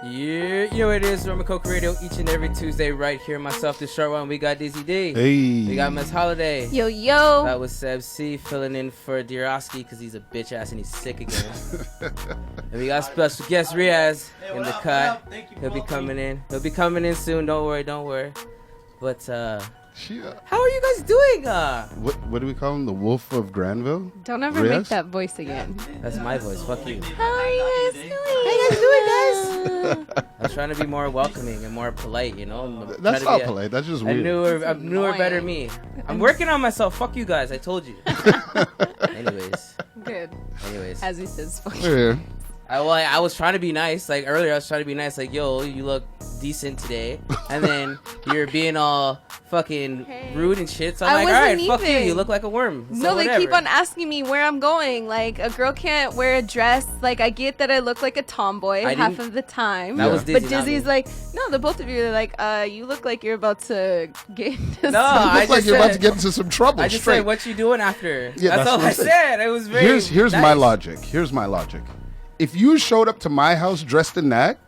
Yeah, you know what it is, Rumncokeradio, each and every Tuesday right here. Myself, the short one. We got Dizzy D. Hey. We got Miss Holiday. Yo, yo. That was SEB C filling in for DRWKSKEE because he's a bitch ass and he's sick again. And we got special guest RIAZ in the cut. He'll be coming in. He'll be coming in soon. Don't worry. But how are you guys doing? What do we call him? The Wolf of Granville? Don't ever RIAZ? make that voice again. That's my voice. Fuck you. How are you guys doing? How you guys doing, guys? I was trying to be more welcoming and more polite, you know. That's not polite. That's just weird. A newer, better me. I'm working on myself. Fuck you guys. I told you. Anyways. Good. As he says, fuck Yeah. I was trying to be nice. Like earlier, I was trying to be nice. Like, yo, you look decent today. And then you're being all fucking rude and shit. So I'm like, all right, fuck you. You look like a worm. So no, whatever. they keep on asking me where I'm going. Like, a girl can't wear a dress. Like, I get that I look like a tomboy half of the time. That was Dizzy, but Dizzy's like, no, the both of you are like, you look like you're about to get into you look like you're about to get into some trouble. I just said, what you doing after? Yeah, that's all I said. It was very Here's nice. my logic. If you showed up to my house dressed in that,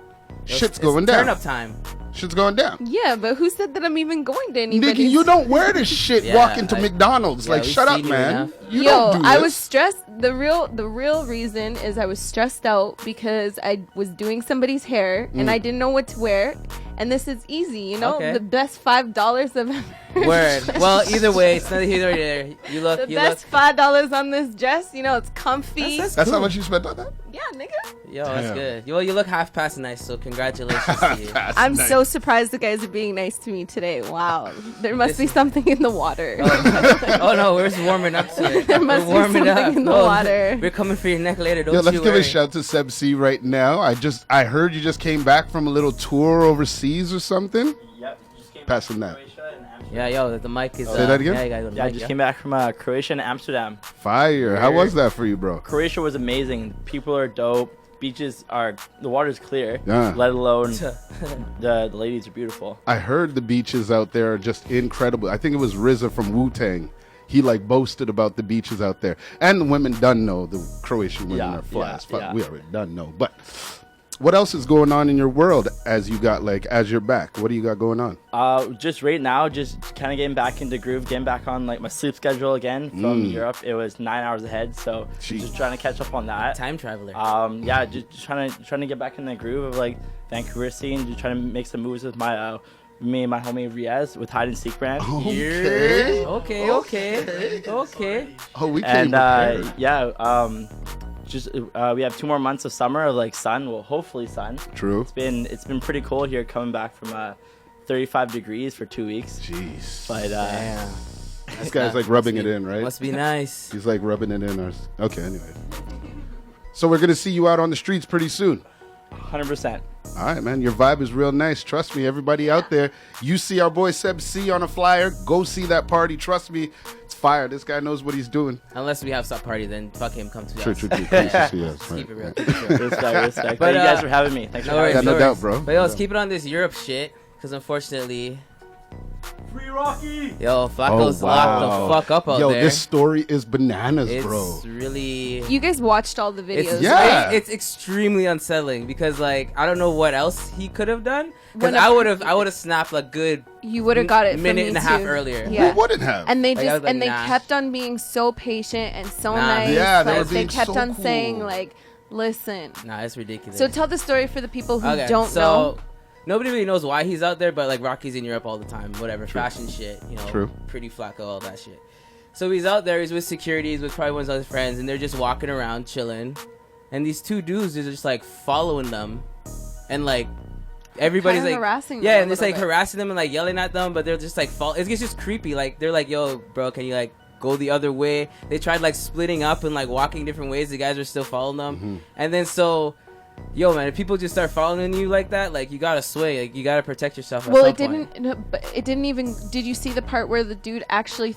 shit's going down. Turn up time. Shit's going down. Yeah, but who said that I'm even going to anybody's? Nigga, you don't wear this shit walking to McDonald's. Like, shut up, man. You don't do this. I was stressed. The real reason is I was stressed out because I was doing somebody's hair and I didn't know what to wear. And this is easy, you know? Okay. The best $5 I've ever Word. Well, either way, it's neither here nor there. You look. The best $5 on this dress, you know, it's comfy. That's how much you spent on that? Yeah, nigga. Yo, that's good. Well, you look half past nice, so congratulations to you. I'm so surprised the guys are being nice to me today. Wow. There must be something in the water. Oh no, we're just warming up to it. There must be something in the water. We're coming for your neck later, don't let's you give worry. a shout to SEB C right now. I heard you just came back from a little tour overseas or something. Yep. Just came Passing back that. from Croatia and Amsterdam. Yeah, yo, the mic is... Say that again? Yeah, you gotta go to the Yeah, I mic, just came back from Croatia and Amsterdam. Fire. How was that for you, bro? Croatia was amazing. People are dope. The water's clear. Yeah. Let alone the ladies are beautiful. I heard the beaches out there are just incredible. I think it was RZA from Wu-Tang. He like boasted about the beaches out there. And the women done know the Croatian women are fly as fuck. We already done know. But what else is going on in your world as you're back? What do you got going on? Just right now, just kind of getting back into groove, getting back on like my sleep schedule again from Europe. It was 9 hours ahead, so just trying to catch up on that. Time traveler. Yeah, just trying to get back in the groove of like Vancouver scene. Just trying to make some moves with me and my homie RIAZ with Hide and Seek brand. Okay. Okay. Oh, we came and we have 2 more months of summer of like sun. Well, hopefully sun. True. It's been pretty cold here coming back from 35 degrees for 2 weeks. Jeez. But Damn. This guy's like rubbing it in, right? Must be nice. He's like rubbing it in. Okay, anyway. So we're gonna see you out on the streets pretty soon. 100%. All right, man. Your vibe is real nice. Trust me, everybody out there. You see our boy SEB C on a flyer. Go see that party. Trust me, it's fire. This guy knows what he's doing. Unless we have some party, then fuck him. Come to us. True. Keep it real. Respect. But, Thank you guys for having me. Thanks for having me. No doubt, bro. But yo, let's keep it on this Europe shit, because unfortunately... Free Rocky! Yo, Flacco's locked the fuck up out there. Yo, this story is bananas, bro. It's really... You guys watched all the videos, Yeah. It's extremely unsettling because, like, I don't know what else he could have done. Because I would have snapped a good you would have got it minute from and a me half too. earlier. Yeah. Who wouldn't have? And they Like, I was like, they nah. kept on being so patient and so Nah. nice. Yeah, they like, were being kept so on saying cool. like, listen. Nah, it's ridiculous. So tell the story for the people who Okay, don't so know. nobody really knows why he's out there, but like Rocky's in Europe all the time. Whatever, fashion shit, you know, True. pretty Flacco, all that shit. So he's out there. He's with security. He's with probably one of his friends, and they're just walking around chilling. And these 2 dudes are just like following them, and like everybody's Kinda like harassing them yeah, a and it's little like bit. harassing them and like yelling at them, but they're just like it's just creepy. Like they're like, yo, bro, can you like go the other way? They tried like splitting up and like walking different ways. The guys are still following them, and then so yo, man, if people just start following you like that, like, you gotta sway, like, you gotta protect yourself. Well, it didn't. No, but it didn't even. Did you see the part where the dude actually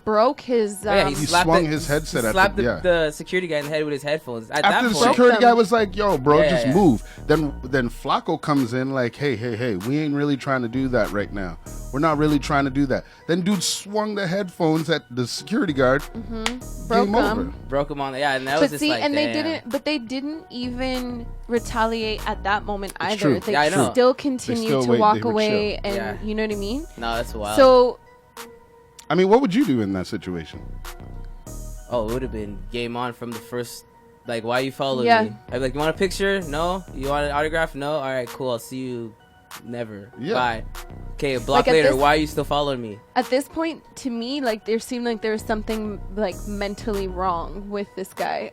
broke his? Yeah, he swung his headset at slapped the, the security guy in the head with his headphones. At After that the point, security guy was like, "Yo, bro, Yeah, just yeah. move." Then Flacco comes in like, "Hey, we ain't really trying to do that right now. We're not really trying to do that." Then dude swung the headphones at the security guard. Broke Game over. him. broke him on. Yeah, and that But was just see, like, and damn. they didn't even retaliate at that moment either. true. They Yeah, I know. still continued still to wait- walk they were away, chill. and Yeah. you know what I mean. No, that's wild. So I mean, what would you do in that situation? Oh, it would have been game on from the first. Like, why you following Yeah. me? I'd be like, you want a picture? No. You want an autograph? No. All right, cool. I'll see you. Never. Yeah. Bye. Okay, a block Like, at later. this- Why are you still following me? at this point, to me, like there seemed like there was something like mentally wrong with this guy.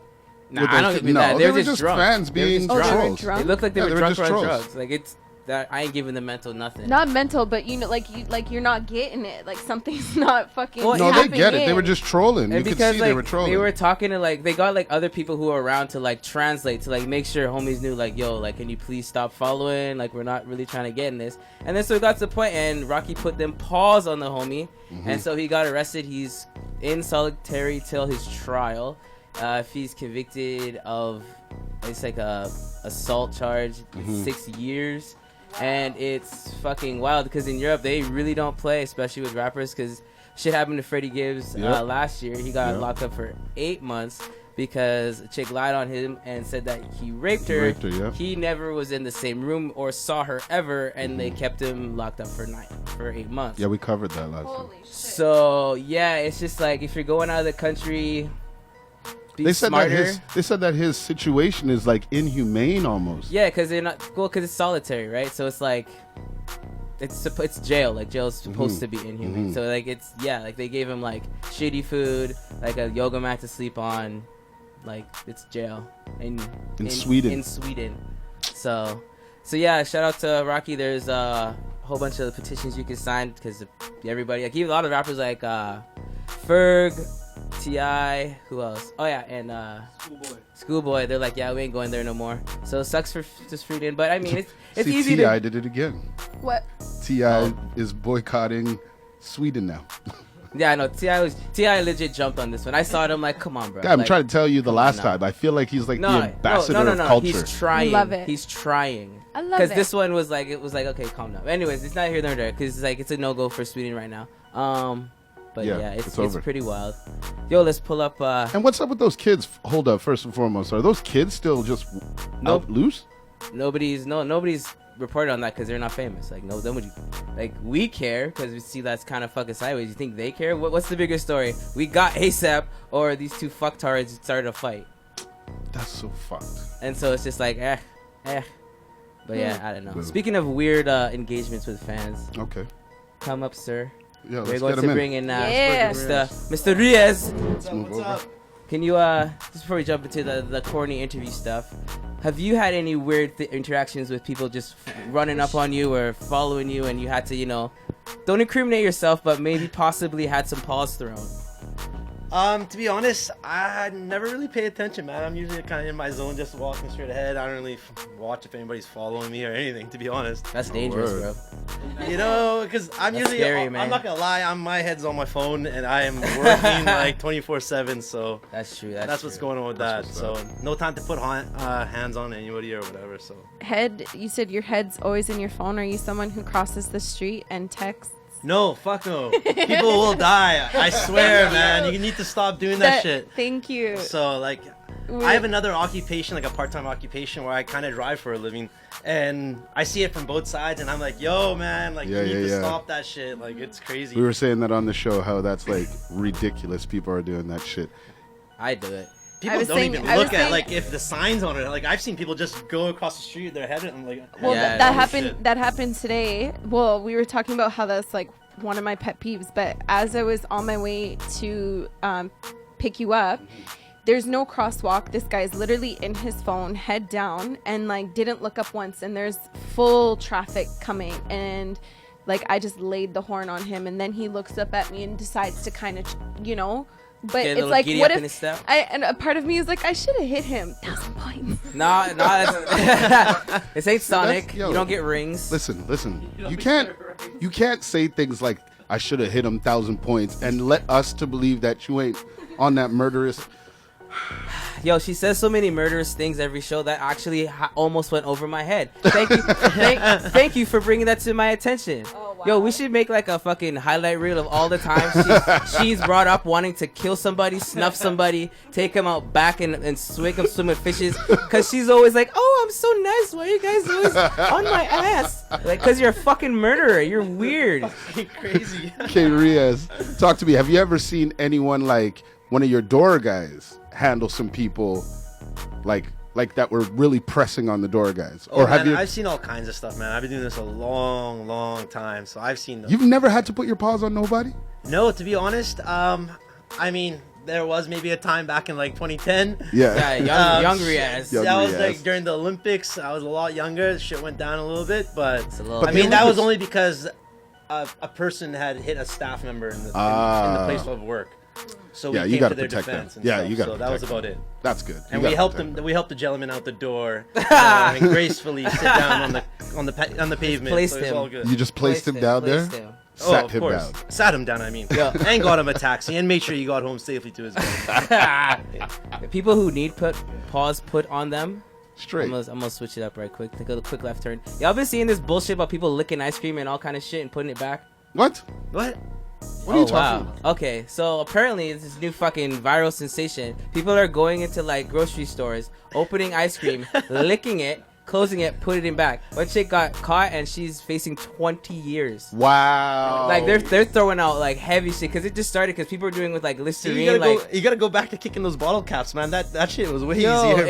Nah, With I don't those- think no, that. they They were were just drunk. fans They were being just Oh, they were drunk. drunk? It looked like they Yeah, were they were drunk just on trolls. drugs. Like, it's that I ain't giving them mental nothing. Not mental, but you know, like you're not getting it. Like something's not fucking. Well, No, they tapping get it. They in. were just trolling. You And could because see like they were trolling. they were talking to like they got like other people who were around to like translate to like make sure homies knew like, yo, like, can you please stop following, like, we're not really trying to get in this. And then so it got to the point and Rocky put them pause on the homie, and so he got arrested. He's in solitary till his trial. If he's convicted of, it's like a assault charge, it's 6 years. And it's fucking wild because in Europe they really don't play, especially with rappers, because shit happened to Freddie Gibbs Yep. last year. He got Yep. locked up for 8 months because a chick lied on him and said that he raped her. Yeah. He never was in the same room or saw her ever, and they kept him locked up for 8 months. Yeah, we covered that last time. Holy shit. So yeah, it's just like if you're going out of the country, be They said smarter. that his situation is like inhumane almost. Yeah, because they're not well, because it's solitary, right? So it's like it's jail. Like jail's supposed to be inhumane. So like like they gave him like shitty food, like a yoga mat to sleep on, like it's jail in Sweden. In Sweden. So yeah, shout out to Rocky. There's a whole bunch of petitions you can sign because everybody, like even a lot of rappers like Ferg, T.I., who else? Oh yeah, and Schoolboy. They're like, yeah, we ain't going there no more. So it sucks for just Sweden, but I mean it's See, easy T.I. to. did it again. What? T.I. is boycotting Sweden now. Yeah, I know. T.I. legit jumped on this one. I saw it. I'm like, come on, bro. God, I'm Like, trying to tell you the last no. time. I feel like he's like no, the ambassador no. of culture. He's trying. Love it. He's trying. I love Because it. this one was like, okay, calm down. Anyways, it's not here nor there. Because it's like it's a no go for Sweden right now. But Yeah, yeah, it's it's over. pretty wild. Yo, let's pull up. And what's up with those kids? Hold up, first and foremost, are those kids still just Nope. out loose? Nobody's reported on that because they're not famous. Like nobody, like we care because we see that's kind of fucking sideways. You think they care? What's the bigger story? We got ASAP or these two fucktards started a fight, That's so fucked. and so it's just like But yeah, I don't know. Boo. Speaking of weird engagements with fans, Okay. come up, sir. Yeah, We're let's going get to him bring in. in Yeah. Mr. Riaz. Let's move over. Can you just before we jump into the corny interview stuff, have you had any weird interactions with people just running up on you or following you, and you had to, don't incriminate yourself, but maybe possibly had some paws thrown? To be honest, I never really pay attention, man. I'm usually kind of in my zone, just walking straight ahead. I don't really watch if anybody's following me or anything, to be honest. That's dangerous, word. bro. Because I'm That's usually, scary, man. I'm not gonna lie, my head's on my phone and I am working like 24/7. So That's true. that's what's going on with that. That's So what's no time to put hands on anybody or whatever. So Head. You said your head's always in your phone. Are you someone who crosses the street and texts? no, fuck no. People will die. I swear, man. You need to stop doing that shit. Thank you. So like, I have another occupation, like a part-time occupation, where I kind of drive for a living, and I see it from both sides, and I'm like, yo, man, like, Yeah, you need yeah, to yeah. stop that shit. Like, it's crazy. We were saying that on the show, how that's like ridiculous. People are doing that shit. I do it. People was don't saying- even I was look at saying- like if the signs on it. Like, I've seen people just go across the street with their head, and I'm like, Well, Yeah, that holy happened. shit. That happened today. Well, we were talking about how that's like one of my pet peeves. But as I was on my way to pick you up, there's no crosswalk. This guy's literally in his phone, head down, and like didn't look up once. And there's full traffic coming, and like I just laid the horn on him, and then he looks up at me and decides to kind of, But Get a it's little like, giddy what up in his if step? and a part of me is like, I should have hit him 1,000 points. No, this ain't Sonic. yo. You don't get rings. Listen. You can't say things like I should have hit him 1,000 points and let us to believe that you ain't on that murderous. Yo, she says so many murderous things every show that actually almost went over my head. Thank you, thank you for bringing that to my attention. Oh, wow. Yo, we should make like a fucking highlight reel of all the times she's brought up wanting to kill somebody, snuff somebody, take them out back and swing them swim with fishes. Cause she's always like, oh, I'm so nice. Why are you guys always on my ass? Like, cause you're a fucking murderer. You're weird. Crazy. Okay, Riaz, talk to me. Have you ever seen anyone like one of your door guys handle some people like that were really pressing on the door guys? Oh, Or have man, you? I've seen all kinds of stuff, man. I've been doing this a long time, so I've seen them. You've never had to put your paws on nobody? No, to be honest, I mean, there was maybe a time back in like 2010. Yeah. Yeah, young Riaz. Young That was Riaz. like during the Olympics. I was a lot younger. Shit went down a little bit, but It's a little I mean, the that was Olympics- only because a person had hit a staff member in the place of work. So Yeah, we you came gotta to their protect them. defense. Yeah, stuff. you gotta So that was protect about it. That's good. And You we gotta helped protect them. We helped the gentleman out the door and gracefully sit down on the pavement. Placed so it's him. all good. You just placed him down there? Placed him. Sat of him course. down. Sat him down, I mean. Yeah. And got him a taxi and made sure he got home safely to his bed. People who need paws put on them. Straight. I'm gonna switch it up right quick. Take a quick left turn. Y'all been seeing this bullshit about people licking ice cream and all kind of shit and putting it back? What? What? What are you talking about? Okay, so apparently it's this new fucking viral sensation. People are going into like grocery stores, opening ice cream, licking it, closing it, putting it back. One chick got caught and she's facing 20 years. Wow. Like they're throwing out like heavy shit because it just started because people were doing with like See, Listerine. you gotta go back to kicking those bottle caps, man. That shit was way Yo, easier.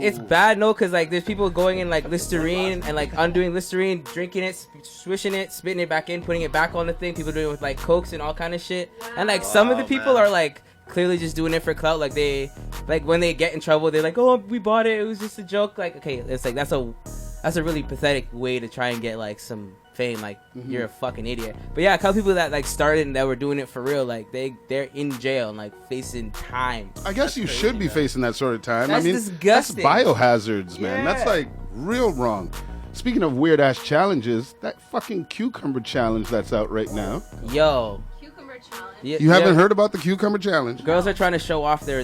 it's bad, no, because like there's people going in like Listerine and like undoing Listerine, drinking it, swishing it, spitting it back in, putting it back on the thing. People doing it with like Cokes and all kind of shit. And like some of the people man. are like clearly just doing it for clout. Like they, like when they get in trouble, they're like, oh, we bought it. It was just a joke. Like, okay, it's like that's a really pathetic way to try and get like some fame. Like you're a fucking idiot. But yeah, a couple people that like started and that were doing it for real, like they're in jail and like facing time. I guess you should be facing that sort of time. That's I mean, disgusting. that's biohazards, man. Yeah. That's like real wrong. Speaking of weird ass challenges, that fucking cucumber challenge that's out right now. Yo, Cucumber challenge. You haven't heard about the cucumber challenge? Girls are trying to show off their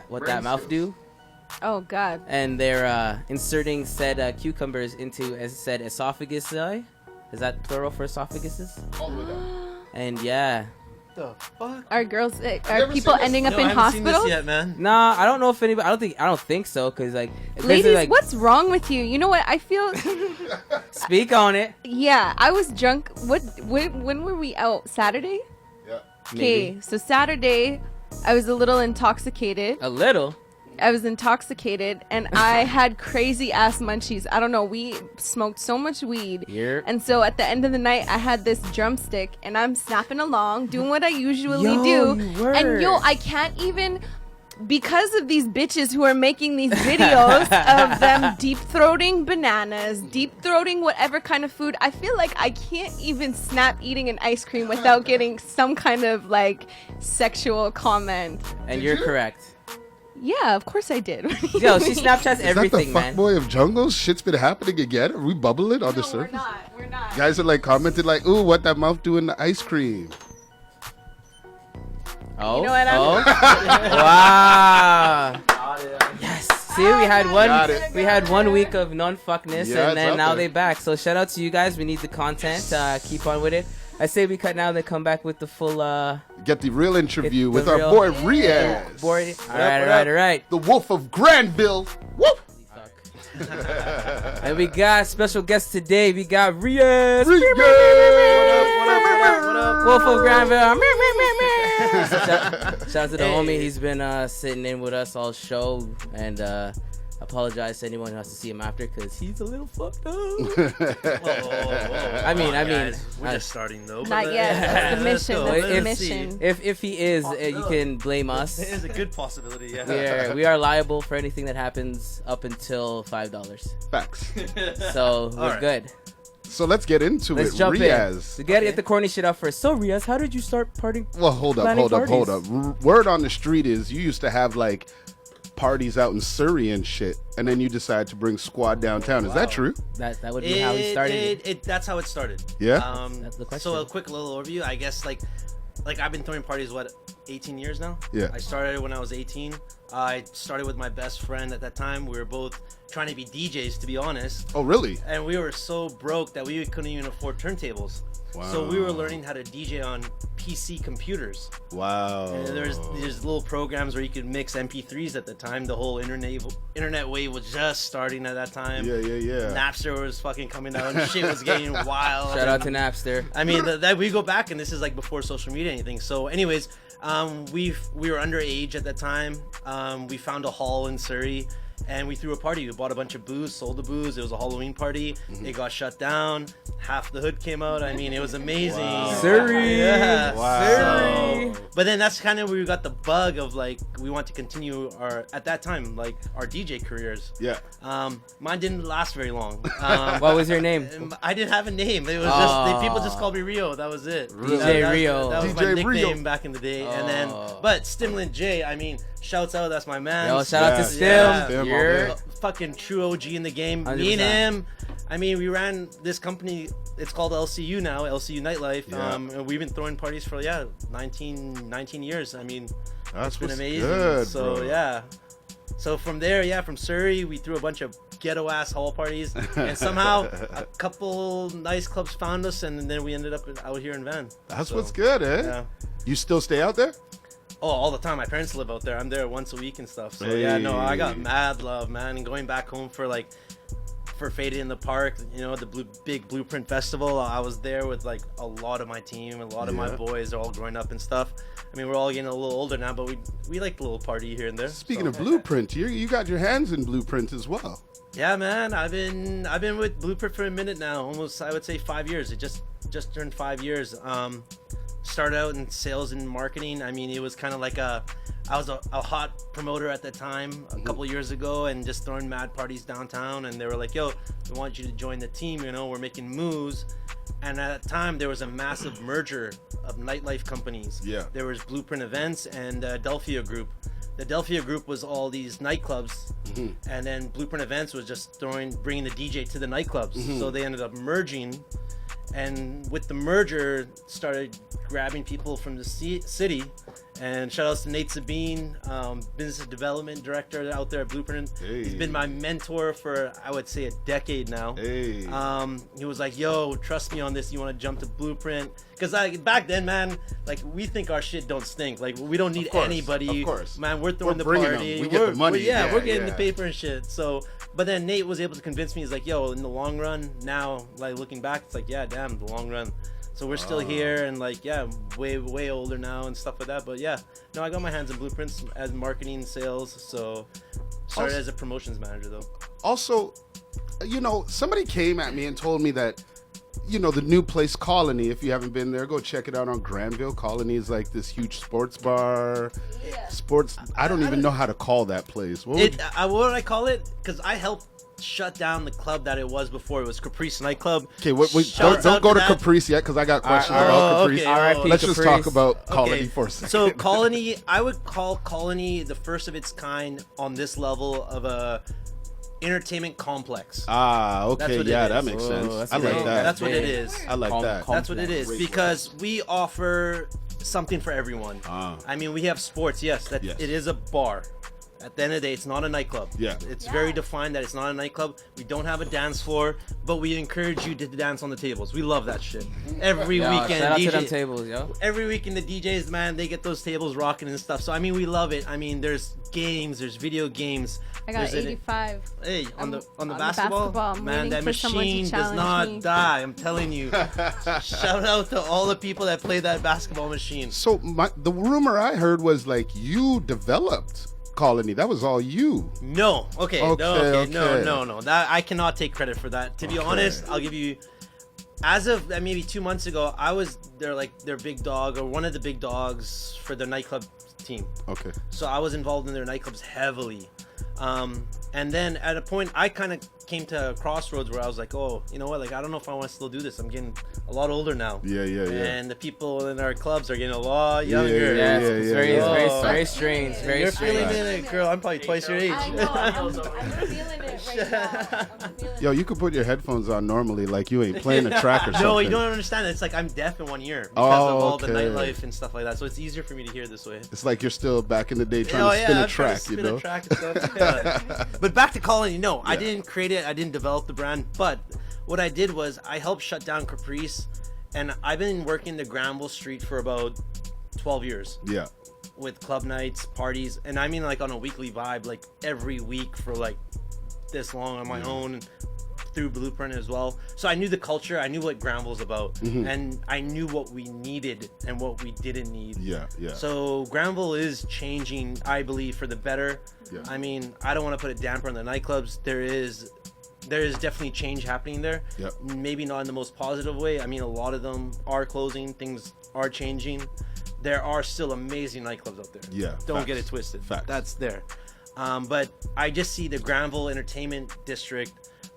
what that mouth do, Oh God. and they're inserting said cucumbers into said esophagus. Is that plural for esophaguses? All the way down. And yeah, The fuck? Are girls? ever Are people seen this? ending up No, in I haven't seen hospitals? this yet, man. nah, I don't know if anybody. I don't think so, cause like it's basically, Ladies, like, what's wrong with you? You know what? I feel. speak on it. Yeah, I was drunk. When were we out? Saturday. Yeah. Okay, Maybe. so Saturday, I was a little intoxicated. A little. I was intoxicated and I had crazy ass munchies. I don't know. We smoked so much weed. Yep. And so at the end of the night, I had this drumstick and I'm snapping along, doing what I usually Yo, do. you were. And I can't even, because of these bitches who are making these videos of them deep throating bananas, deep throating whatever kind of food, I feel like I can't even snap eating an ice cream without getting some kind of like sexual comment. And you're correct. Yeah, of course I did. Yo, she Snapchats Is everything, that the man. fuckboy of jungles? Shit's been happening again? Are we bubbling on the No, surface? we're not. Guys are like commented like, ooh, what that mouth do in the ice cream? Oh, You know what wow. Yes. See, Got it. we had 1 week of non-fuckness, Yeah, and it's then up now there. they back. So shout out to you guys. We need the content. Keep on with it. I say we cut now, then come back with the full Get the real interview the with our real- boy Riaz, board. All right. the Wolf of Granville. Whoop! And we got special guest today. We got RIAZ. Riaz! Wolf of Granville. Shout out to the homie. He's been sitting in with us all show, and apologize to anyone who has to see him after because he's a little fucked up. I mean, Guys, we're just starting though. Not but, yet. That's the let's mission. go. That's the Let's mission. see. if he is, you can blame us. It is a good possibility. Yeah. We are liable for anything that happens up until $5. Facts. So we're right. good. So let's get into Let's it. jump RIAZ. in. So get the corny shit out first. So RIAZ, how did you start partying? Well, hold up. Word on the street is you used to have like parties out in Surrey and shit, and then you decided to bring squad downtown. Is that true? That would be how he started. That's how it started. Yeah. That's the question. So a quick little overview. I guess like I've been throwing parties 18 years now. Yeah. I started when I was 18. I started with my best friend at that time. We were both trying to be DJs, to be honest. Oh, really? And we were so broke that we couldn't even afford turntables. Wow. So we were learning how to DJ on PC computers. Wow. And there's little programs where you could mix MP3s at the time. The whole internet wave was just starting at that time. Yeah. Napster was fucking coming out and shit was getting wild. Shout out to Napster. I mean, that we go back and this is like before social media or anything. So anyways, we were underage at that time. We found a hall in Surrey and we threw a party. We bought a bunch of booze, sold the booze. It was a Halloween party. It got shut down. Half the hood came out. I mean, it was amazing. Wow. Surrey. Yeah. Wow. So, but then that's kind of where we got the bug of like, we want to continue at that time, like our DJ careers. Yeah. Mine didn't last very long. What was your name? I didn't have a name. It was just people just called me Rio. That was it. DJ Rio. That was DJ my nickname Rio. back in the day. And then, but Stimulant J. I mean, shouts out. That's my man. Yo, shout out to Stim. Yeah. Stim all You're day. Fucking true OG in the game. 100%. Me and him. I mean, we ran this company. It's called LCU now, LCU Nightlife. Yeah. And we've been throwing parties for 19 years. I mean, That's it's been what's amazing. good, So bro. yeah. So from there, from Surrey, we threw a bunch of ghetto ass hall parties, and somehow a couple nice clubs found us, and then we ended up out here in Van. That's So, what's good, eh? Yeah. You still stay out there? Oh, all the time. My parents live out there. I'm there once a week and stuff. So Hey. yeah, no, I got mad love, man. And going back home for Faded in the Park, the big Blueprint Festival. I was there with like a lot of my team, a lot of my boys. They're all growing up and stuff. I mean, we're all getting a little older now, but we like a little party here and there. Speaking of Blueprint, you got your hands in Blueprint as well. Yeah, man. I've been with Blueprint for a minute now. Almost, I would say 5 years. It just turned 5 years. Started out in sales and marketing. I mean, it was kind of like I was a hot promoter at the time a couple years ago, and just throwing mad parties downtown. And they were like, "Yo, we want you to join the team. We're making moves." And at that time, there was a massive merger of nightlife companies. Yeah. There was Blueprint Events and Delphia Group. The Delphia Group was all these nightclubs, and then Blueprint Events was just bringing the DJ to the nightclubs. So they ended up merging, and with the merger, started grabbing people from the city. And shout outs to Nate Sabine, business development director out there at Blueprint. Hey. He's been my mentor for, I would say, a decade now. Hey. He was like, "Yo, trust me on this. You want to jump to Blueprint?" Because back then, man, like we think our shit don't stink. Like we don't need anybody. Of course. Man, we're throwing We're the bringing party. them. We get the money. We're getting the Yeah. paper and shit. So, but then Nate was able to convince me. He's like, "Yo, in the long run, now, like looking back, it's like, yeah, damn, the long run." So we're still here and way older now and stuff like that. But yeah, no, I got my hands in Blueprints as marketing, sales. So started as a promotions manager though. Also, somebody came at me and told me that, the new place Colony, if you haven't been there, go check it out on Granville. Colony is like this huge sports bar. Yeah. I don't even know how to call that place. What What would I call it? Because I helped shut down the club that it was before. It was Caprice Nightclub. Okay, don't Shouts out go to that. Caprice yet, because I got questions about Caprice. okay. R.I.P. Let's just Caprice. talk about Colony Okay. for a second. So Colony, I would call Colony the first of its kind on this level of a entertainment complex. Okay, That's what it that is. makes Oh, sense. that's I like big. that. That's what it is. I like that. That's what it is, Great because we offer something for everyone. Ah. I mean, we have sports. Yes, Yes. it is a bar. At the end of the day, it's not a nightclub. Yeah. It's very defined that it's not a nightclub. We don't have a dance floor, but we encourage you to dance on the tables. We love that shit. Every Yo, weekend, shout out to them DJ, tables, yo. every weekend the DJs, man, they get those tables rocking and stuff. So I mean, we love it. I mean, there's games, there's video games. I got There's an- 85. Hey, on the on the basketball, basketball, I'm man, waiting that for someone to machine does challenge not me. die. I'm telling you. Shout out to all the people that play that basketball machine. So the rumor I heard was like you developed Colony. That was all you. No, okay, Okay, no. That I cannot take credit for that. To be honest, I'll give you. As of maybe 2 months ago, I was their big dog or one of the big dogs for their nightclub team. Okay. So I was involved in their nightclubs heavily. And then at a point, I kind of came to a crossroads where I was like, oh, you know what? Like, I don't know if I want to still do this. I'm getting a lot older now. Yeah. And the people in our clubs are getting a lot younger. It's very strange. Very You're strange. feeling it, girl. I'm probably twice your age. I know. I'm feeling it right now. I'm feeling Yo, you could put your headphones on normally, like you ain't playing a track or something. No, you don't understand. It's like I'm deaf in 1 year because of all the okay. nightlife and stuff like that. So it's easier for me to hear this way. It's like you're still back in the day trying to spin a I'm trying track, to you spin know? a track and stuff. Yeah. But back to Colony, no, I didn't create it. I didn't develop the brand. But what I did was I helped shut down Caprice, and I've been working the Granville Street for about 12 years. Yeah. With club nights, parties, and I mean like on a weekly vibe, like every week for like this long on my own, through Blueprint as well. So I knew the culture, I knew what Granville's about, and I knew what we needed and what we didn't need. Yeah. So Granville is changing, I believe, for the better. Yeah. I mean, I don't want to put a damper on the nightclubs. There is definitely change happening there. Yep. Maybe not in the most positive way. I mean, a lot of them are closing, things are changing. There are still amazing nightclubs out there. Yeah. Don't get it twisted. Facts. That's there. But I just see the Granville Entertainment District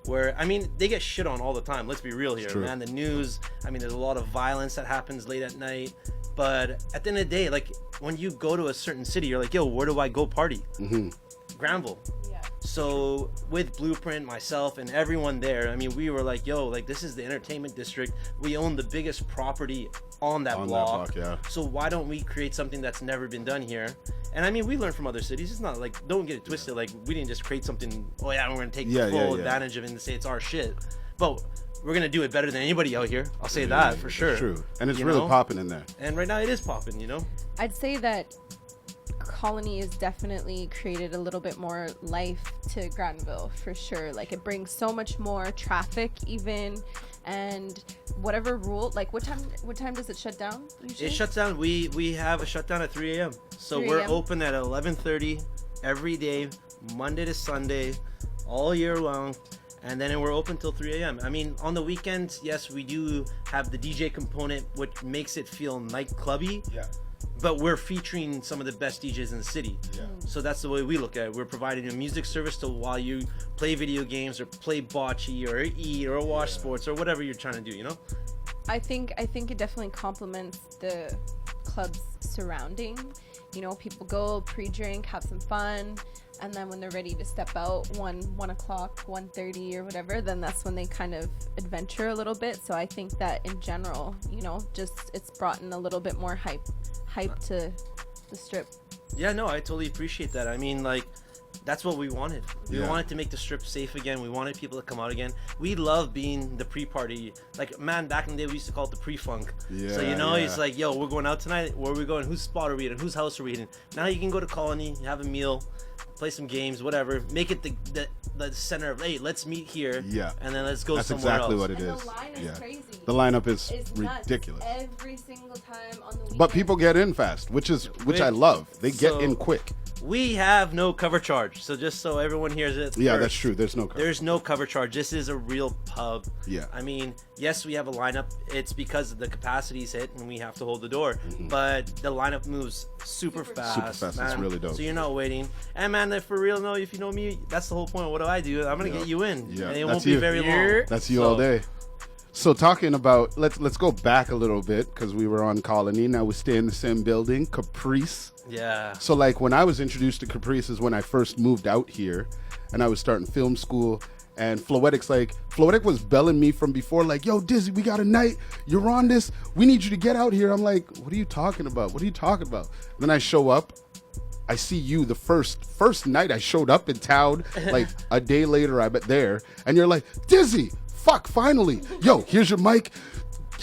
where, I mean, they get shit on all the time. Let's be real here, True. man. The news, I mean, there's a lot of violence that happens late at night. But at the end of the day, like, when you go to a certain city, you're like, yo, where do I go party? Granville. Yeah. So with Blueprint, myself, and everyone there, I mean, we were like, yo, like, this is the entertainment district. We own the biggest property on that block. Yeah. So why don't we create something that's never been done here? And I mean, we learn from other cities. It's not like, don't get it twisted. Like, we didn't just create something, oh yeah, we're going to take full advantage of it and say it's our shit. But we're going to do it better than anybody out here. I'll say that for sure. True. And it's You really know? popping in there. And right now it is popping, you know? I'd say that Colony has definitely created a little bit more life to Granville for sure. Like, it brings so much more traffic even, and whatever rule, like what time does it shut down usually? It shuts down. We have a shutdown at 3 a.m. So 3 we're a.m. open at 11:30 every day, Monday to Sunday, all year long. And then we're open till 3 a.m. I mean, on the weekends, yes, we do have the DJ component, which makes it feel nightclubby. Yeah. But we're featuring some of the best DJs in the city. Yeah. So that's the way we look at it. We're providing a music service to while you play video games or play bocce or eat or watch sports or whatever you're trying to do, you know? I think it definitely complements the clubs surrounding. You know, people go pre-drink, have some fun, and then when they're ready to step out, 1 o'clock, 1:30 or whatever, then that's when they kind of adventure a little bit. So I think that in general, you know, just it's brought in a little bit more hype to the strip. Yeah, no, I totally appreciate that. I mean, like, that's what we wanted. We Yeah. wanted to make the strip safe again. We wanted people to come out again. We love being the pre-party. Like, man, back in the day, we used to call it the pre-funk. So, you know, it's like, yo, we're going out tonight. Where are we going? Whose spot are we in? Whose house are we in? Now you can go to Colony, have a meal, play some games, whatever. Make it the center of, hey, let's meet here. Yeah. And then let's go That's somewhere exactly else. what it And is. the line is crazy. The lineup is It's nuts. ridiculous. Every single time on the weekend. But people get in fast, which I love. They get So- in quick. We have no cover charge. So just so everyone hears it. Yeah, first, that's true. There's no cover. There's no cover charge. This is a real pub. Yeah. I mean, yes, we have a lineup. It's because the capacity's hit and we have to hold the door. But the lineup moves super fast. Super fast. It's man. really dope. So you're not waiting. And man, if for real, no, if you know me, that's the whole point. What do? I'm gonna get you in. Yeah, And it that's won't be you. very long. That's you all day. So talking about, let's go back a little bit because we were on Colony. Now we stay in the same building, Caprice. Yeah. So like when I was introduced to Caprice is when I first moved out here, and I was starting film school. And Floetic was belling me from before, like, yo, Dizzy, we got a night. You're on this. We need you to get out here. I'm like, what are you talking about? What are you talking about? Then I show up. I see you the first night I showed up in town, like a day later I'm there, and you're like, Dizzy, fuck, finally. Yo, here's your mic,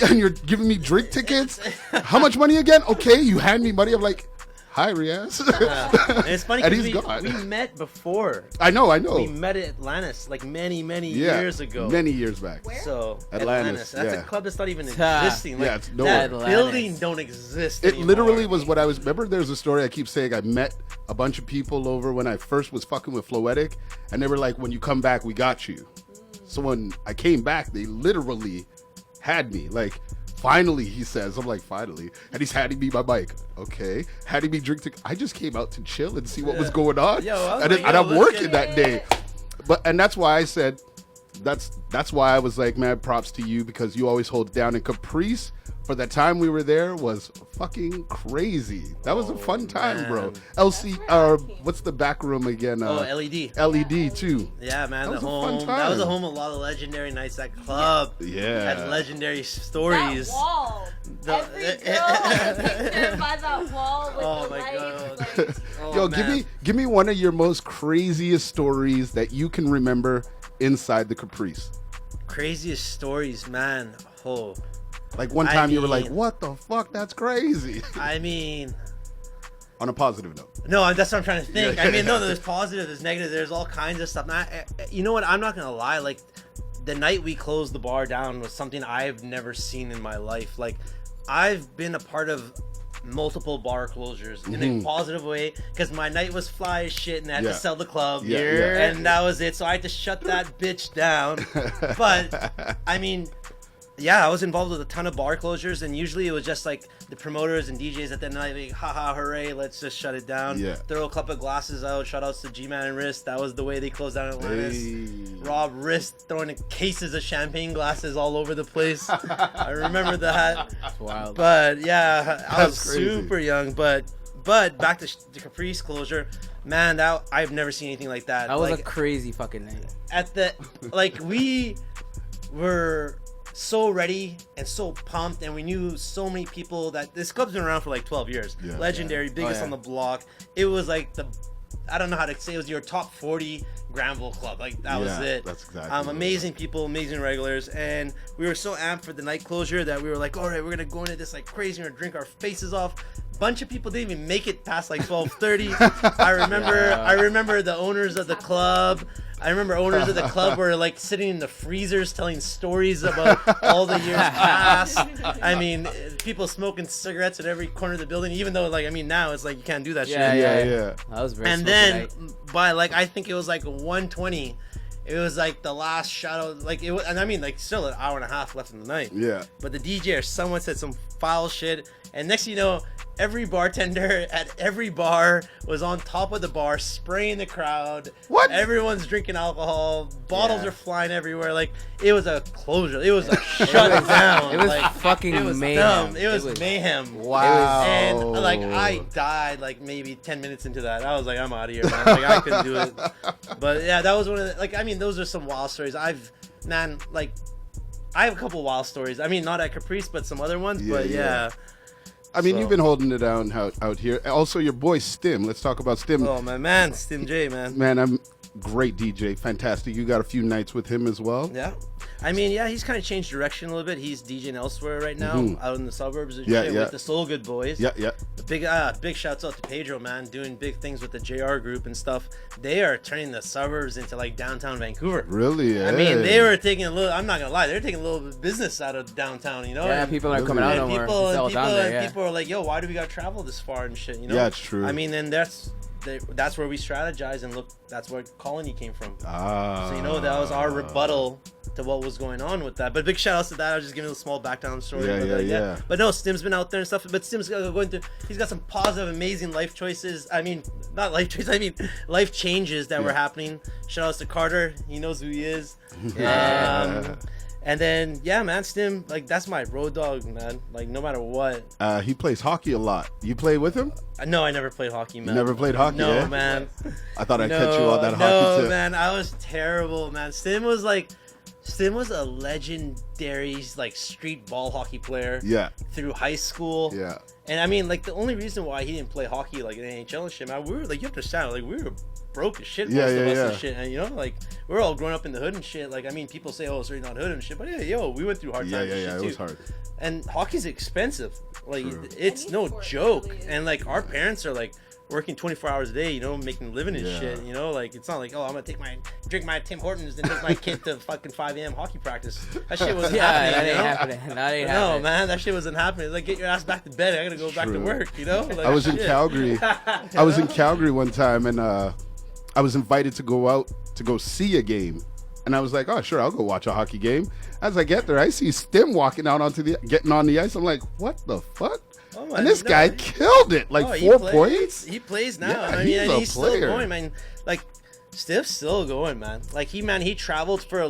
and you're giving me drink tickets. How much money again? Okay, you hand me money. I'm like, hi, Riaz. And it's funny And because he's gone. we met before. I know. We met at Atlantis like many years ago. Many years back. So Atlantis, That's yeah. a club that's not even existing. Like, Yeah, it's nowhere. that building don't exist It anymore. literally was what I was. Remember, there's a story I keep saying. I met a bunch of people over when I first was fucking with Floetic, and they were like, "When you come back, we got you." So when I came back, they literally had me. Like Finally, he says. I'm like, finally. And he's handing me my mic. Okay. Handing me drink. I just came out to chill and see what was going on. And I'm working that day. And that's why I said, that's why I was like, man, props to you, because you always hold it down. And Caprice, for the time we were there, was fucking crazy. That was a fun time, bro. What's the back room again? LED. LED too. Yeah, man. That The was a fun home. time. That was a home of a lot of legendary nights at club. Yeah. Had legendary stories. That wall. Every girl had a picture by that wall with the lights. Like, Yo, give me one of your most craziest stories that you can remember inside the Caprice. Craziest stories, man. Oh. Like one time you were like, what the fuck? That's crazy. I mean, on a positive note. No, that's what I'm trying to think. I mean, no, there's positive, there's negative, there's all kinds of stuff. You know what? I'm not going to lie. Like, the night we closed the bar down was something I've never seen in my life. Like, I've been a part of multiple bar closures in a positive way, because my night was fly as shit and I had to sell the club. And that was it. So I had to shut that bitch down. But, I mean... Yeah, I was involved with a ton of bar closures, and usually it was just like the promoters and DJs at that night, like, haha, hooray, let's just shut it down. Throw a couple of glasses out. Shout outs to G-Man and Wrist. That was the way they closed down Atlantis. Rob Wrist throwing cases of champagne glasses all over the place. I remember that. That's wild. But yeah, I was super young. But back to the Caprice closure, man, I've never seen anything like that. That was a crazy fucking night. We were so ready and so pumped, and we knew so many people. That this club's been around for like 12 years. Legendary, biggest on the block. It was like I don't know how to say, it was your top 40 Granville club. Like, that was it. That's exactly amazing people, amazing regulars, and we were so amped for the night closure that we were like, all right, we're gonna go into this like crazy, we're gonna drink our faces off. Bunch of people didn't even make it past like 12:30. I remember the owners of the club. Were like sitting in the freezers telling stories about all the years past. I mean, people smoking cigarettes at every corner of the building, even though, like, I mean, now it's like you can't do that shit. Yeah. That was very. And then by like, I think it was like 1:20. It was like the last shout out, like it was, and I mean, like, still an hour and a half left in the night. Yeah. But the DJ or someone said some foul shit, and next thing you know, every bartender at every bar was on top of the bar spraying the crowd. What? Everyone's drinking alcohol. Bottles are flying everywhere. Like, it was a closure. It was a shut down. It was like, fucking it was mayhem. Dumb. It was mayhem. Wow. And like, I died like maybe 10 minutes into that. I was like, I'm out of here, man. Like, I couldn't do it. But yeah, that was one of the, like, I mean, those are some wild stories. I have a couple wild stories. I mean, not at Caprice, but some other ones. But yeah. I mean, you've been holding it down out here. Also, your boy Stim. Let's talk about Stim. Oh, my man, Stim J, man. Man, I'm great DJ. Fantastic. You got a few nights with him as well. Yeah. I mean, yeah, he's kind of changed direction a little bit. He's DJing elsewhere right now, out in the suburbs and shit with the Soul Good Boys. Yeah. Big shouts out to Pedro, man, doing big things with the JR group and stuff. They are turning the suburbs into like downtown Vancouver. Really? I mean, they were taking a little, I'm not gonna lie, they're taking a little bit of business out of downtown, you know? Yeah, people are coming out no more. People are like, yo, why do we gotta travel this far and shit, you know? Yeah, it's true. I mean, and that's where we strategize, and look, that's where Colony came from. So, you know, that was our rebuttal to what was going on with that. But big shout outs to that. I was just giving a small background story. Yeah. But no, Stim's been out there and stuff. But Stim's going through, he's got some positive, amazing life choices. I mean, not life choices, I mean life changes that were happening. Shout outs to Carter. He knows who he is. And then, yeah, man, Stim, like, that's my road dog, man. Like, no matter what. He plays hockey a lot. You play with him? No, I never played hockey, man. You never played hockey? No, man. I thought I'd catch you on that hockey tip. No, man, I was terrible, man. Stim was a legendary, like, street ball hockey player. Yeah. Through high school. Yeah. And I mean, like, the only reason why he didn't play hockey, like, in NHL and shit, man, we were, like, you have to understand, like, we were broke as shit, most of us and shit. And, you know, like, we're all growing up in the hood and shit. Like, I mean, people say, oh, so you're not hood and shit. But yeah, we went through hard times and shit, it too. was hard. And hockey's expensive. Like, it's no joke. And, like, our parents are, like, working 24 hours a day, you know, making a living and shit, you know, like, it's not like, oh, I'm gonna drink my Tim Hortons and take my kid to fucking 5 a.m. hockey practice. That shit wasn't happening. That ain't happening. No, man, that shit wasn't happening. It's like, get your ass back to bed. I gotta go back to work, you know? Like, I was in Calgary. I was in Calgary one time, and I was invited to go out to go see a game And I was like, oh, sure, I'll go watch a hockey game. As I get there, I see Stim getting on the ice. I'm like, what the fuck? Oh, and this guy killed it, like 4 points. He plays now. Yeah, I mean, he's still going, man. Like, Stiff's still going, man. Like, he traveled for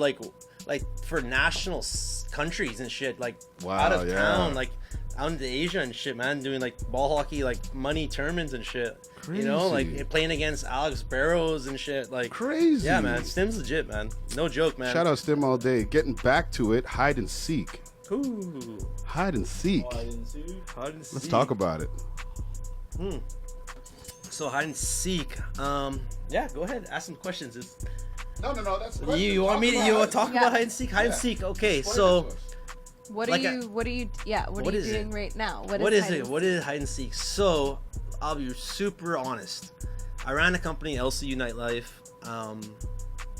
for national countries and shit, like out of town, like out into Asia and shit, man, doing like ball hockey, like money tournaments and shit. Crazy. You know, like playing against Alex Barrows and shit, like crazy. Yeah, man, Stim's legit, man. No joke, man. Shout out Stim all day. Getting back to it, hide and seek. Ooh. Hide and seek. Let's talk about it. So hide and seek. Yeah, go ahead. Ask some questions. No. That's you want me to talk about hide and seek? Hide and seek. Okay, so what are you doing right now? What is it? What is hide and seek? So I'll be super honest. I ran a company, LCU Nightlife,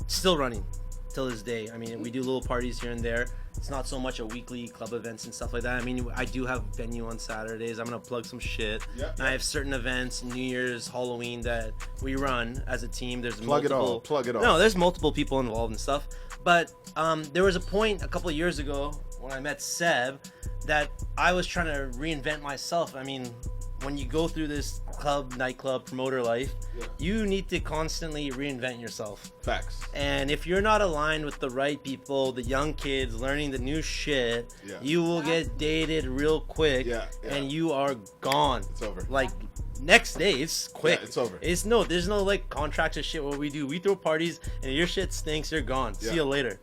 still running till this day. I mean, we do little parties here and there. It's not so much a weekly club events and stuff like that. I mean, I do have venue on Saturdays. I'm gonna plug some shit. Yep. And I have certain events, New Year's, Halloween, that we run as a team. There's plug it all. No, there's multiple people involved and stuff. But there was a point a couple of years ago when I met Seb that I was trying to reinvent myself. I mean, when you go through this nightclub promoter life, you need to constantly reinvent yourself. Facts. And if you're not aligned with the right people, the young kids learning the new shit, you will get dated real quick, and you are gone. It's over. Like next day, it's quick. It's over. There's no like contracts or shit. What we do, we throw parties, and if your shit stinks, you're gone. See you later.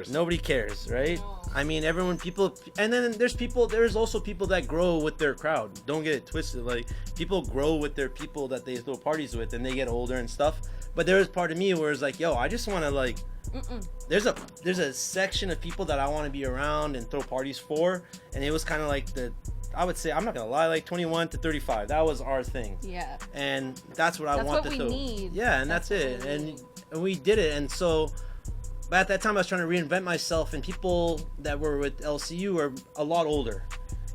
Nobody cares, right? I mean, and then there's also people that grow with their crowd. Don't get it twisted. Like, people grow with their people that they throw parties with, and they get older and stuff. But there was part of me where it's like, yo, I just want to like, there's a section of people that I want to be around and throw parties for, and it was kind of like I would say, I'm not gonna lie, like 21 to 35. That was our thing. Yeah. And that's what I want to do. That's what we need. Yeah, and that's it. And we did it. And so, but at that time, I was trying to reinvent myself, and people that were with LCU are a lot older.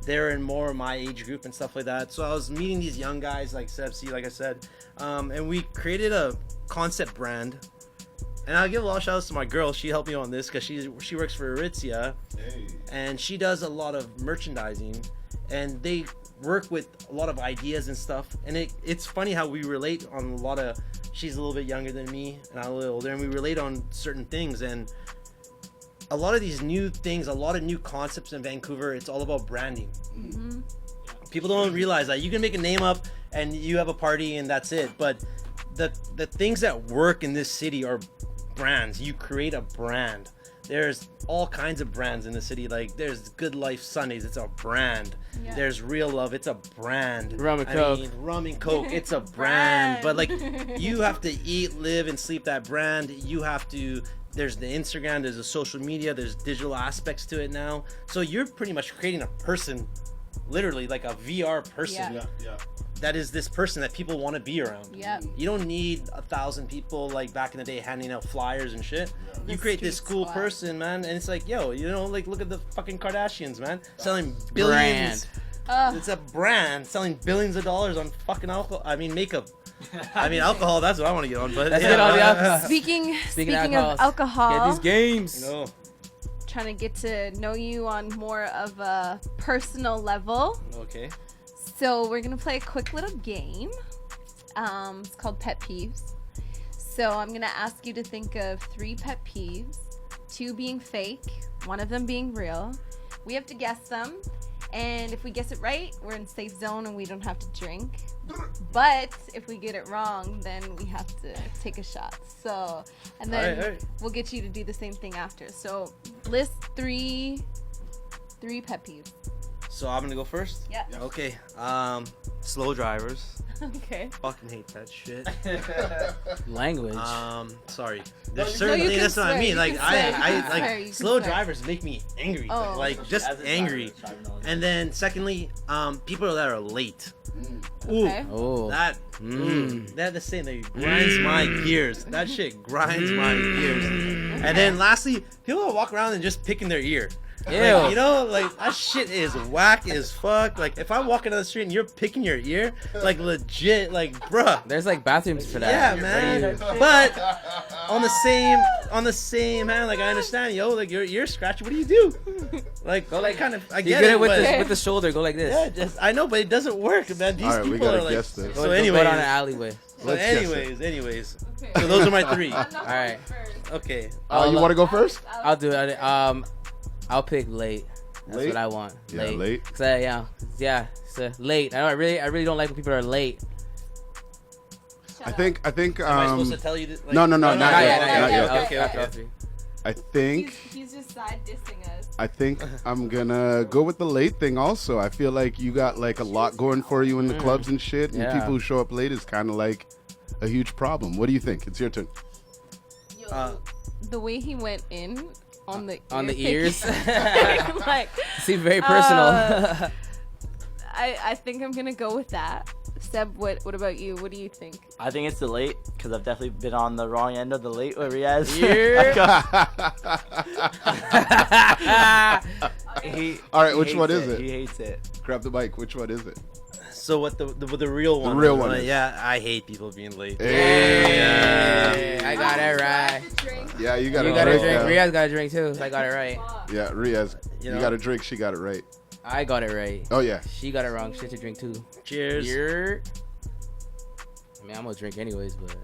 They're in more of my age group and stuff like that. So I was meeting these young guys like SEB C, like I said, and we created a concept brand. And I'll give a lot of shout outs to my girl. She helped me on this because she works for Aritzia, and she does a lot of merchandising, and they work with a lot of ideas and stuff. And it's funny how we relate on a lot of. She's a little bit younger than me, and I'm a little older, and we relate on certain things. And a lot of these new things, a lot of new concepts in Vancouver, it's all about branding. Mm-hmm. People don't realize that you can make a name up and you have a party and that's it. But the things that work in this city are brands. You create a brand. There's all kinds of brands in the city. Like, there's Good Life Sundays, it's a brand. Yeah. There's Real Love, it's a brand. Rum and Coke. Rum and Coke, it's a brand. But like, you have to eat, live, and sleep that brand. You have to. There's the Instagram, there's the social media, there's digital aspects to it now. So you're pretty much creating a person, literally like a VR person. Yeah. That is this person that people want to be around. Yeah. You don't need 1,000 people like back in the day handing out flyers and shit. Yeah. You create this cool person, man, and it's like, yo, you know, like look at the fucking Kardashians, man, selling billions. It's a brand selling billions of dollars on fucking alcohol. I mean, makeup. I mean, alcohol. That's what I want to get on. But let's get on the alcohol. Speaking of alcohol, get these games. You know. Trying to get to know you on more of a personal level. Okay. So we're gonna play a quick little game. It's called Pet Peeves. So I'm gonna ask you to think of 3 pet peeves, 2 being fake, 1 of them being real. We have to guess them, and if we guess it right, we're in safe zone and we don't have to drink. But if we get it wrong, then we have to take a shot. So, and then all right. We'll get you to do the same thing after. So list 3 pet peeves. So I'm gonna go first? Yeah. Okay. Slow drivers. Okay. Fucking hate that shit. Language. Sorry. There's certain things. That's what I mean. Like I like slow drivers make me angry. Oh. Like just angry. And then secondly, people that are late. Ooh. Okay. Oh. That the same. That grinds my gears. That shit grinds my gears. And then lastly, people that walk around and just picking their ear. Ew. Like, you know, like that shit is whack as fuck. Like if I'm walking down the street and you're picking your ear, like legit, like bruh. There's like bathrooms for that. Yeah, man. But on the same hand, like I understand, yo, like your ear scratchy. What do you do? Like, Go like kind of. I You get get it, it with but with the shoulder. Go like this. yeah, I know, but it doesn't work, man. These All right, we people gotta are like. guess this. So Go anyways, down an alleyway. Let's guess it. anyways. So those are my three. All right. Okay. You want to go first? I'll do it. I'll pick late. That's Late? what I want. Yeah, late. Cause yeah. So late. I really don't like when people are late. I think. Am I supposed to tell you this? Like, No, not Not yet. yet. Not yet. Okay. I think. He's just side dissing us. I think I'm gonna go with the late thing also. I feel like you got like a lot going for you in the clubs and shit, and Yeah. people who show up late is kind of like a huge problem. What do you think? It's your turn. The way he went in on the ears. like Seems very personal. I think I'm gonna go with that. Seb, what about you? What do you think? I think it's the late because I've definitely been on the wrong end of the late with Riaz. All right, which one is it? He hates it. Grab the mic. Which one is it? So what the real one? real one Like, is. yeah, I hate people being late. Hey, I got it right. Yeah, you got You it got a right. drink. now. Riaz got a drink too. So I got it right. Yeah, Riaz, You you know? got a drink. She got it right. I got it right. Oh yeah. She got it wrong. Shit to drink too. Cheers. You're. I mean, I'm gonna drink anyways, but.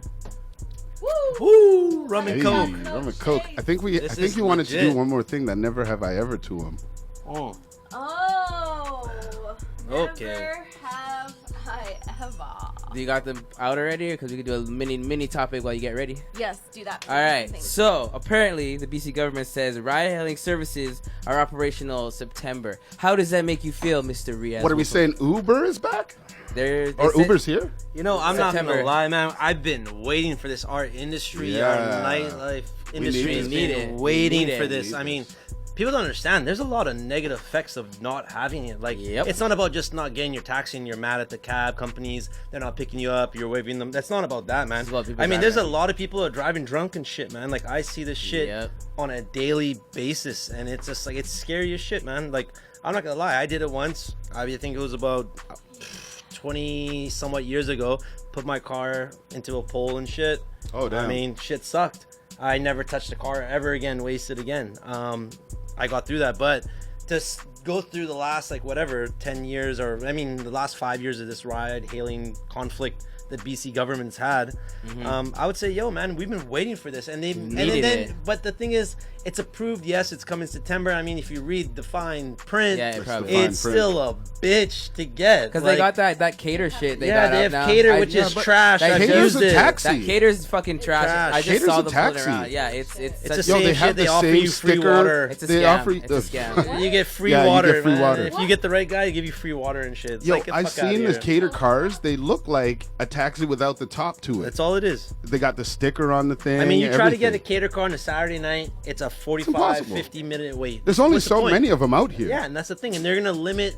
Woo! Rum and Hey, coke. rum and coke. I think This I think is you wanted to legit. do one more thing that never have I ever to him. Oh. Oh. Okay. Never have I ever. Do you got them out already? Because we could do a mini topic while you get ready. Yes, do that. All right. So apparently, the BC government says ride-hailing services are operational September. How does that make you feel, Mr. Riaz? What are we saying? Uber is back, They or said- Uber's here? You know, I'm not September. gonna lie, man. I've been waiting for this. Our industry, our Yeah. nightlife industry need has it. Need been it. waiting Need it. for this. Need I mean, this. people don't understand. There's a lot of negative effects of not having it. Like, Yep. it's not about just not getting your taxi and you're mad at the cab companies. They're not picking you up. You're waving them. That's not about that, man. It's about people I mean, there's a driving. lot of people that are driving drunk and shit, man. Like, I see this shit Yep. on a daily basis, and it's just like, it's scary as shit, man. Like, I'm not gonna lie. I did it once. I think it was about 20 somewhat years ago. Put my car into a pole and shit. Oh damn. I mean, shit sucked. I never touched the car ever again, wasted again. I got through that, but to go through the last, like, whatever, 10 years, or I mean, the last 5 years of this ride hailing conflict that BC government's had, I would say, yo, man, we've been waiting for this, and they've Needed it. but the thing is, it's approved. Yes, it's coming September. I mean, if you read the fine print, Yeah, it probably. fine it's print. still a bitch to get. Because Like, they got that cater shit. They yeah, got they out have now. cater, which yeah, is but trash. that I've Cater's used a it. taxi. That cater's fucking trash. Trash. I just Cater's saw a them pulling taxi. around. Yeah, it's It's the such- Yo, same they shit. have They the offer same you free sticker. water. It's a They scam. offer It's a the- scam. You get free Yeah, you water. get free man. water. If you get the right guy, they give you free water and shit. It's Yo, like, get the I've fuck outta seen the here. cater cars. They look like a taxi without the top to it. That's all it is. They got the sticker on the thing. I mean, you try to get a everything. cater car on a Saturday night, it's a 45, impossible. 50-minute wait. There's only What's the so point? many of them out here. Yeah, and that's the thing. And they're going to limit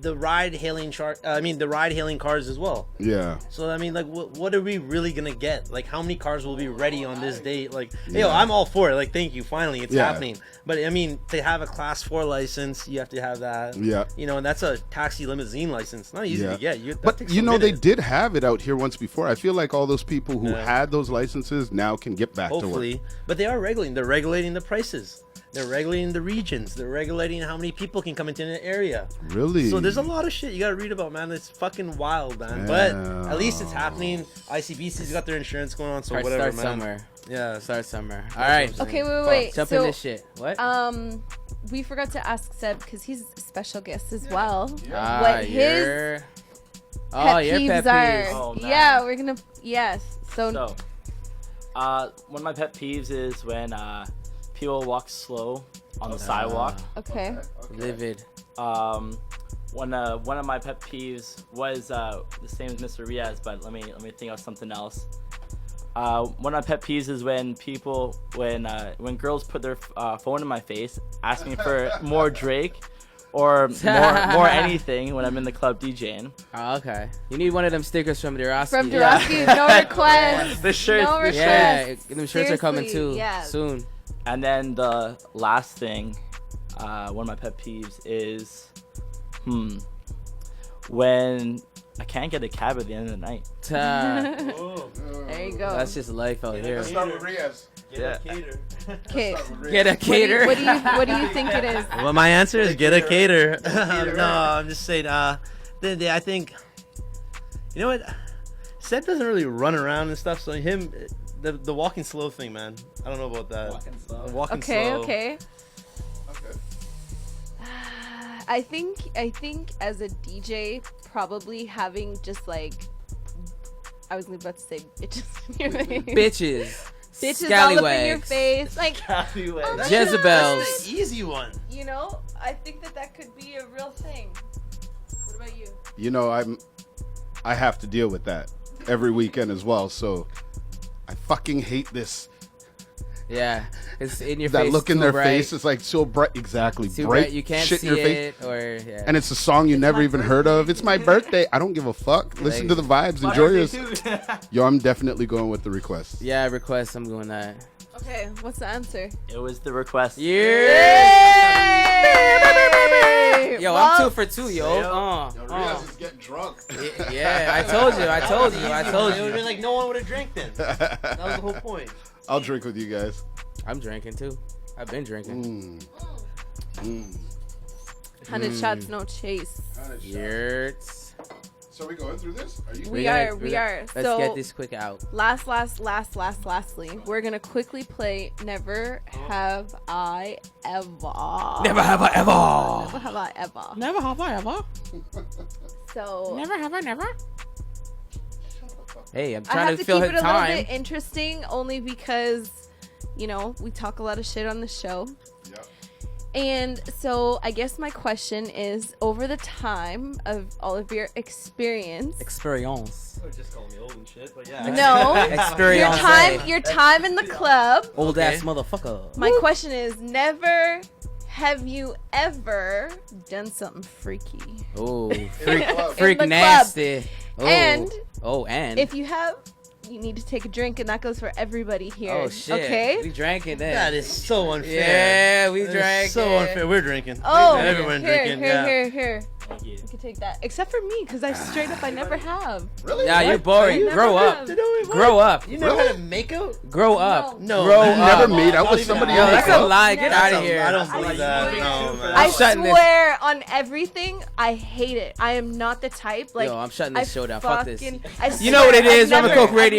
the ride-hailing the ride-hailing cars as well. Yeah. So, I mean, like, what are we really going to get? Like, how many cars will be ready on this date? Like, yo, I'm all for it. Like, thank you. Finally, it's Yeah. happening. But, I mean, to have a Class 4 license, you have to have that. Yeah. You know, and that's a taxi limousine license. Not easy Yeah. to get. That But takes you a know, they minute. did have it out here once before. I feel like all those people who Yeah. had those licenses now can get back to work. Hopefully. But they are regulating. They're regulating the prices. They're regulating the regions. They're regulating how many people can come into an area. Really? So there's a lot of shit you gotta read about, man. It's fucking wild, man. But at least it's happening. ICBC's got their insurance going on, so Start whatever, man. somewhere. Yeah. Start somewhere. All right. what I'm Okay, saying. wait. Jump So, in this shit. What? we forgot to ask Seb because he's a special guest as well. Ah, What his your- pet Oh, your peeves pet are. peeves. Oh, man. Yeah, we're gonna. Yes. So, So, one of my pet peeves is when people walk slow on the sidewalk. okay. Livid. One of my pet peeves was the same as Mr. Riaz, but let me think of something else. One of my pet peeves is when people, when girls put their phone in my face, asking for more Drake, or more anything when I'm in the club DJing. Oh, okay. You need one of them stickers from DRWKSKEE. From DRWKSKEE, no request. The shirts. No request. Yeah, them shirts are coming Seriously, too yeah. soon. And then the last thing, one of my pet peeves is, when I can't get a cab at the end of the night. There you go. That's just life out here. Let's start with Riaz. Yeah. Okay. Get a cater. What do you think it is? Well, my answer is get a cater. No, I'm just saying. I think, you know what? Seth doesn't really run around and stuff. So the walking slow thing, man. I don't know about that. Walking slow. Okay. I think as a DJ, probably having just like, I was about to say bitches in your face. Bitches. All up in your face, like Scallywags. Jezebels. That's the easy one. you know. I think that could be a real thing. What about you? You know, I have to deal with that every weekend as well. So I fucking hate this. Yeah, it's in your That face. look in too their bright. face is like so bright. Exactly. Too bright. bright. You can't shit see in your face. it, or yeah. And it's a song you never my even heard of. It's my birthday. I don't give a fuck. Listen to the vibes. Enjoy yours. Yo, I'm definitely going with the request. Yeah, request. I'm going that. Okay, what's the answer? It was the request. Yeah. Yo, I'm 2 for 2, yo. Riaz is getting drunk. Yeah, I told you. It would have been like no one would have drank then. That was the whole point. I'll drink with you guys. I'm drinking too. I've been drinking. 100 shots, no chase. Yerts. So we going through this? Are you? We are. Let's So get this quick out. lastly, we're gonna quickly play Never Have I Ever. Never have I ever. Never have I ever. Never have I ever. So Never have I never. Hey, I'm I trying have to to fill keep her it a little time. bit interesting, only because, you know, we talk a lot of shit on the show. Yep. And so I guess my question is, over the time of all of your experience, Experience. Just call me old and shit, but yeah. no, Experience. your time in the club. Old ass motherfucker. My question is, never have you ever done something freaky? Oh, In freak the nasty. Oh. And and if you have, you need to take a drink, and that goes for everybody here. oh shit, Okay. we drank it then. That is so unfair. Yeah, we That is drank so it. unfair. We're drinking. Oh, Everyone here, drinking. here. Thank you. You can take that, except for me, because I straight up I never have. Really? Yeah, you're boring. Never Grow up. have. Grow up. You never had a makeout? Grow up. No. Grow You up. never made out with somebody Yo, in the that's a club? lie. Get out of here. I don't believe that. No, man. I shutting this- swear on everything, I hate it. I am not the type. Like, Yo, I'm shutting this show down. Fuck this. You know what it is, Rumncokeradio.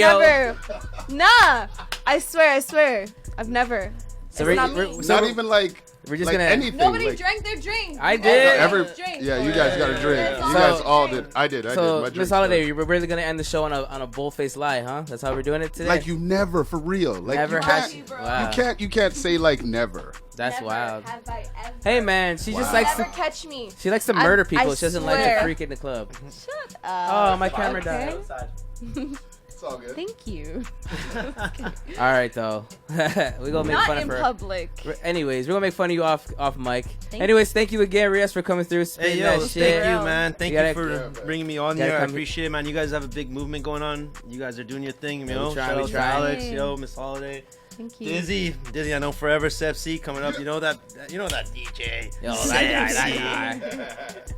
Nah, I swear. I've never. So It's we're- not we're- me. so Not even like. We're just like gonna. anything. Nobody like, drank their drink. I did. Yeah, you guys got a drink. Yeah. You guys So- all did. I did. I So, did. My Miss drink Holiday, we're really gonna end the show on a bull-faced lie, huh? That's how we're doing it today. Like you never, for real. Like never you has. can't, Wow. you can't say like never. That's Never wild. have I ever. Hey man, she just likes Never to. catch me. She likes to I- murder people. I She doesn't like to swear. freak in the club. Shut Oh, up. my camera Okay. died. Outside. It's all good. Thank you. All right though, we gonna make Not fun in of her. public. Anyways, we're gonna make fun of you off mic. Thank Anyways, thank you again, Riaz, for coming through. Hey, Spitting yo, that thank shit. you, man. Thank you, for bringing me on Gotta here. I come- appreciate it, man. You guys have a big movement going on. You guys are doing your thing, you Yeah, know. we try, Shout we out to try. Alex, yo, Miss Holiday. Thank you. Dizzy, I know forever. SEB C coming up. You know that DJ. Yo, SEB that C. guy.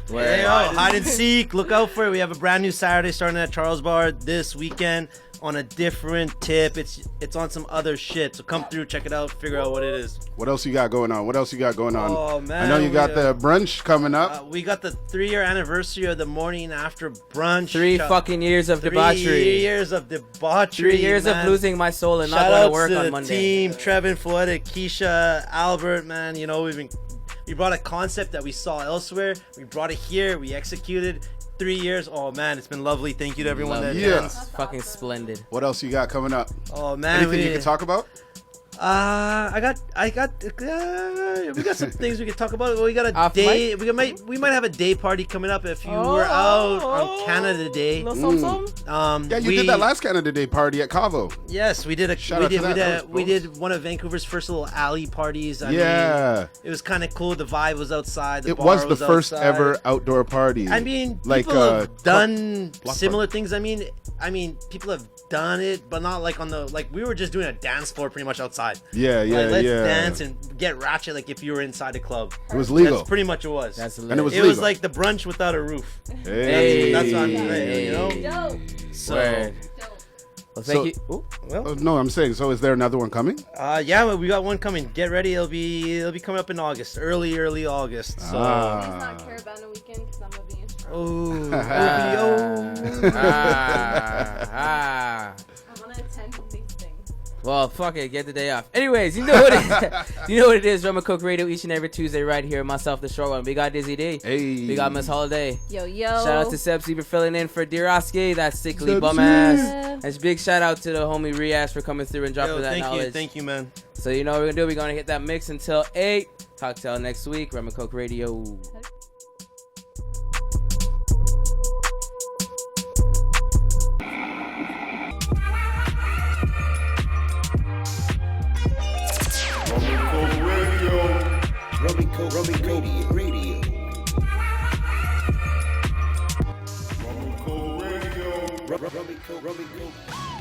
Hey, yo, hide and seek. Look out for it. We have a brand new Saturday starting at Charles Bar this weekend on a different tip. It's on some other shit. So come through, check it out, figure out what it is. What else you got going on? Oh, man, I know you got we, the brunch coming up. We got the 3-year anniversary of the morning after brunch. 3 fucking years of debauchery. 3 years of debauchery. 3 years man. of losing my soul and not Shout going to outs work to on the Monday. team, Trevin, Floetic, Keisha, Albert, man. You know, we brought a concept that we saw elsewhere. We brought it here. We executed. 3 years. Oh man, it's been lovely. Thank you to everyone that Yeah. attends. Fucking splendid. What else you got coming up? Oh man, Anything you can talk about? we got some things we can talk about. We got a Off day. We might have a day party coming up if you were out on Canada Day. Little something? Yeah, you did that last Canada Day party at Cavo. Yes, we did a Shout out to that. That was we close. did one of Vancouver's first little alley parties. I mean, Yeah. it was kind of cool. The vibe was outside. The It bar was the first outside. ever outdoor party. I mean, like, people have done block similar things. I mean, people have done it, but not like on the we were just doing a dance floor pretty much outside outside. Yeah, yeah, like, let's yeah. dance and get ratchet like if you were inside a club. It was legal. That's pretty much what it was. That's And it was it legal. was like the brunch without a roof. Hey. That's what I'm saying, you know? Dope. So, Word. Well, thank you. Ooh. well, No, I'm saying. So, is there another one coming? yeah, we got one coming. Get ready. It'll be coming up in August, early August. So, Please not Caravana weekend because I'm gonna be in Toronto. Ah. I want to attend these things. Well, fuck it, get the day off. Anyways, you know what it is. You know what it is. Rumncokeradio each and every Tuesday right here. Myself, the short one. We got Dizzy D. Hey. We got Miss Holiday. Yo. Shout out to SEB C for filling in for DRWKSKEE, that sickly SEB bum C. ass. And big shout out to the homie RIAZ for coming through and dropping that knowledge. thank you, man. So you know what we're gonna do. We're gonna hit that mix until 8. Talk to y'all next week. Rumncokeradio. Rumncokeradio.